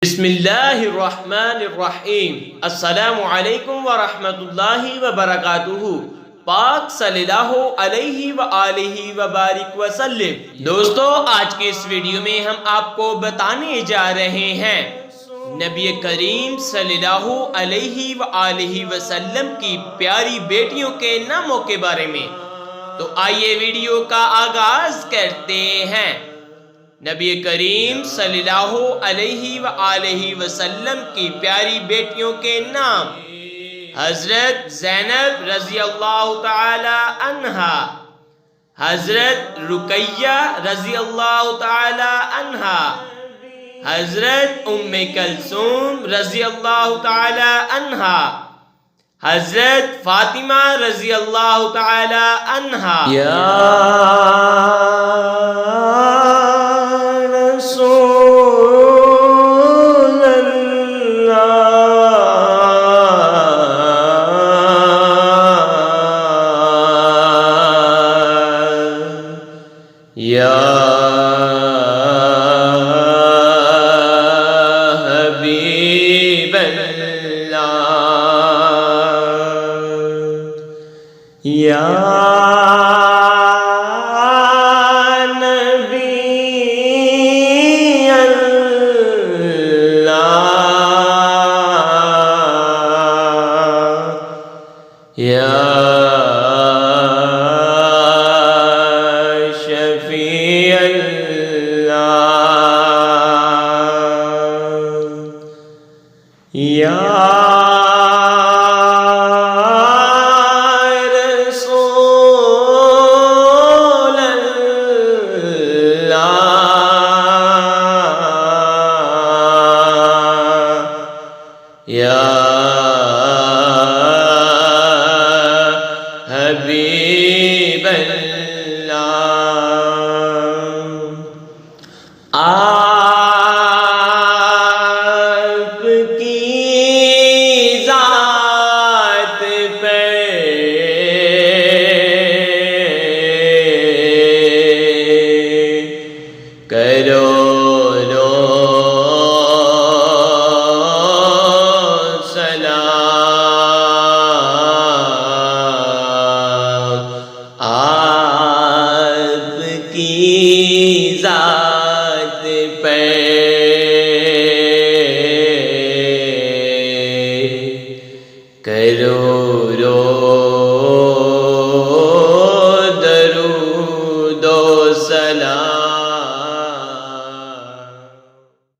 بسم اللہ الرحمن الرحیم۔ السلام علیکم ورحمۃ اللہ وبرکاتہ۔ پاک صلی اللہ علیہ وآلہ وبارک وسلم۔ دوستو، آج کے اس ویڈیو میں ہم آپ کو بتانے جا رہے ہیں نبی کریم صلی اللہ علیہ وآلہ وسلم کی پیاری بیٹیوں کے ناموں کے بارے میں۔ تو آئیے ویڈیو کا آغاز کرتے ہیں۔ نبی کریم صلی اللہ علیہ وآلہ وسلم کی پیاری بیٹیوں کے نام: حضرت زینب رضی اللہ تعالی عنہا، حضرت رقیہ رضی اللہ تعالی عنہا، حضرت ام کلثوم رضی اللہ تعالی عنہا، حضرت فاطمہ رضی اللہ تعالی عنہا۔ یا حبیب اللہ، یا نبی اللہ، یا یا رسول اللہ، یا